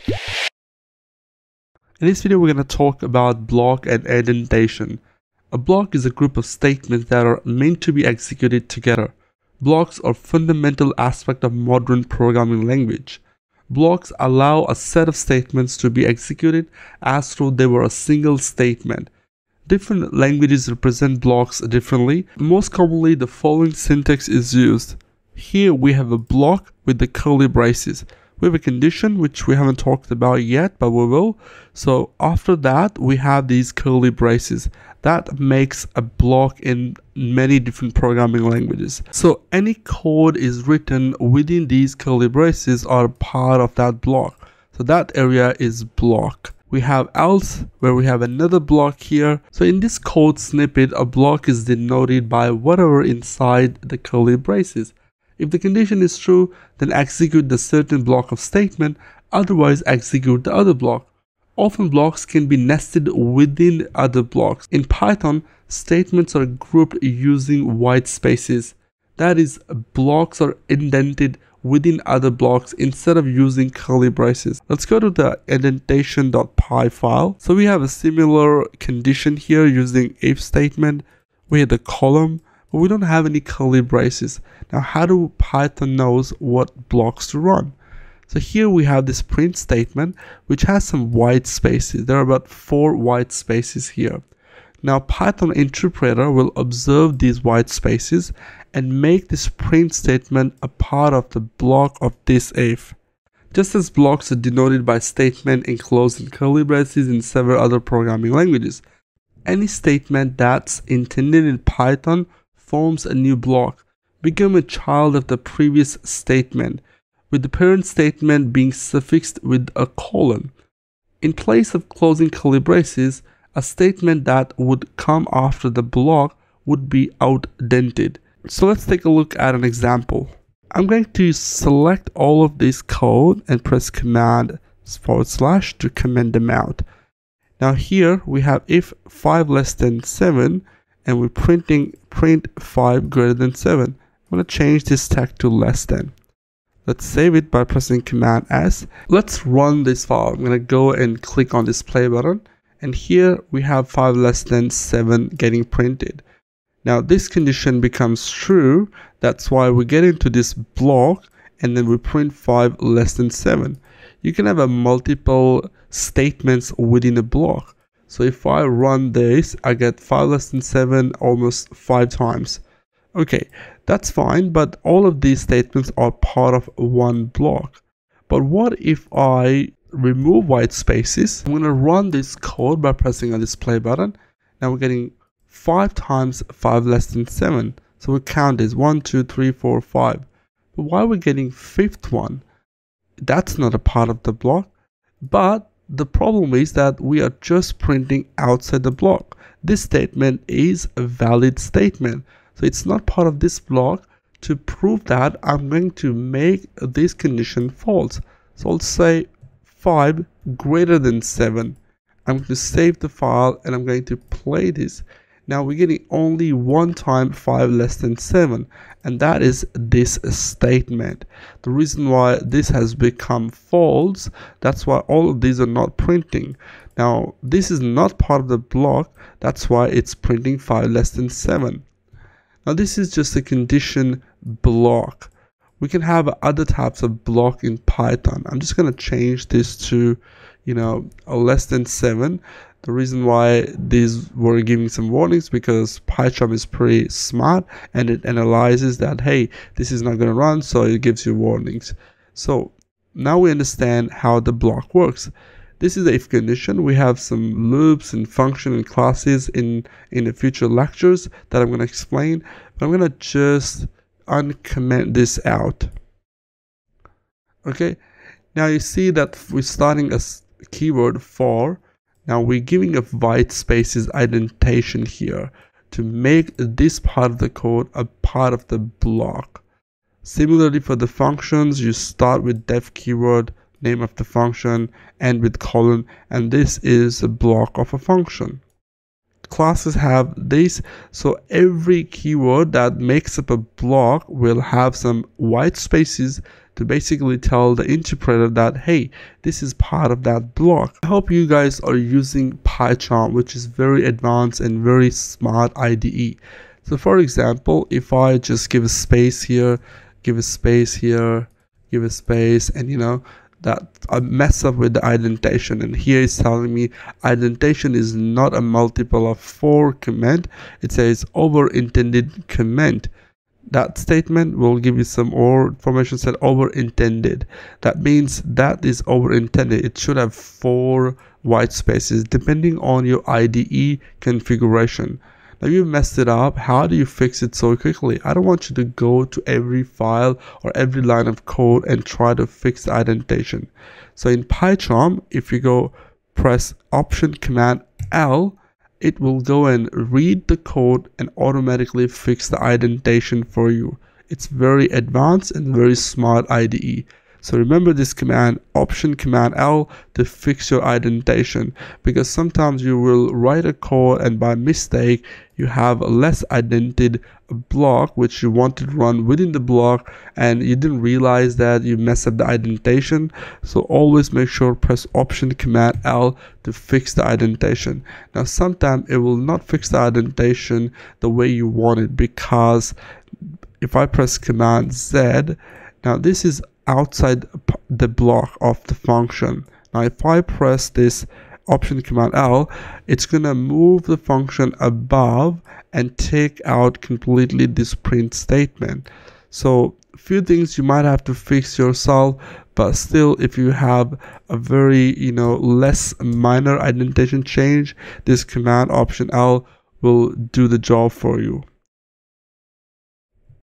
In this video, we're going to talk about block and indentation. A block is a group of statements that are meant to be executed together. Blocks are a fundamental aspect of modern programming language. Blocks allow a set of statements to be executed as though they were a single statement. Different languages represent blocks differently. Most commonly, the following syntax is used. Here we have a block with the curly braces. We have a condition which we haven't talked about yet, but we will. So after that, we have these curly braces. That makes a block in many different programming languages. So any code is written within these curly braces are part of that block. So that area is block. We have else, where we have another block here. So in this code snippet, a block is denoted by whatever inside the curly braces. If the condition is true, then execute the certain block of statement, otherwise execute the other block. Often blocks can be nested within other blocks. In Python, statements are grouped using white spaces. That is, blocks are indented within other blocks instead of using curly braces. Let's go to the indentation.py file. So we have a similar condition here using if statement. We have the column, but we don't have any curly braces. Now, how do Python knows what blocks to run? So here we have this print statement which has some white spaces. There are about 4 white spaces here. Now Python interpreter will observe these white spaces and make this print statement a part of the block of this if. Just as blocks are denoted by statement enclosed in curly braces in several other programming languages, any statement that's intended in Python forms a new block, become a child of the previous statement, with the parent statement being suffixed with a colon. In place of closing curly braces, a statement that would come after the block would be outdented. So let's take a look at an example. I'm going to select all of this code and press command / to comment them out. Now here we have if 5 less than 7 and we're printing print 5 greater than 7. I'm going to change this tag to less than. Let's save it by pressing command S. Let's run this file. I'm going to go and click on this play button. And here we have 5 less than 7 getting printed. Now this condition becomes true. That's why we get into this block and then we print 5 less than 7. You can have a multiple statements within a block. So if I run this, I get 5 less than 7 almost 5 times. Okay, that's fine, but all of these statements are part of one block. But what if I remove white spaces? I'm going to run this code by pressing on this play button. Now we're getting 5 times 5 less than 7. So we count this 1, 2, 3, 4, 5. But why are we getting 5th one? That's not a part of the block. But the problem is that we are just printing outside the block. This statement is a valid statement. So it's not part of this block. To prove that, I'm going to make this condition false. So I'll say 5 greater than 7. I'm going to save the file and I'm going to play this. Now we're getting only one time 5 less than 7, and that is this statement. The reason why this has become false, that's why all of these are not printing. Now this is not part of the block, that's why it's printing 5 less than 7. Now this is just a condition block. We can have other types of block in Python. I'm just going to change this to, a less than 7. The reason why these were giving some warnings because PyCharm is pretty smart and it analyzes that, hey, this is not going to run, so it gives you warnings. So now we understand how the block works. This is the if condition. We have some loops and function and classes in the future lectures that I'm going to explain. But I'm going to just uncomment this out. Okay. Now you see that we're starting a keyword for. Now we're giving a white spaces indentation here to make this part of the code a part of the block. Similarly for the functions, you start with def keyword, name of the function, end with colon, and this is a block of a function. classes have this. So every keyword that makes up a block will have some white spaces to basically tell the interpreter that, hey, this is part of that block. I hope you guys are using PyCharm, which is very advanced and very smart IDE. So for example, if I just give a space here, give a space here, give a space, and that I mess up with the indentation, and here it's telling me indentation is not a multiple of 4 comment. It says over intended comment. That statement will give you some more information. Said over intended, that means that is over intended. It should have 4 white spaces depending on your IDE configuration. Now you messed it up. How do you fix it so quickly? I don't want you to go to every file or every line of code and try to fix the indentation. So in PyCharm, if you go press Option Command L, it will go and read the code and automatically fix the indentation for you. It's very advanced and very smart IDE. So remember this command, Option Command L, to fix your indentation, because sometimes you will write a code and by mistake you have a less indented block which you want to run within the block, and you didn't realize that you messed up the indentation. So always make sure press Option Command L to fix the indentation. Now sometimes it will not fix the indentation the way you want it, because if I press Command Z, now this is outside the block of the function. Now if I press this Option Command L, it's gonna move the function above and take out completely this print statement. So a few things you might have to fix yourself, but still, if you have a very less minor indentation change, this Command Option L will do the job for you.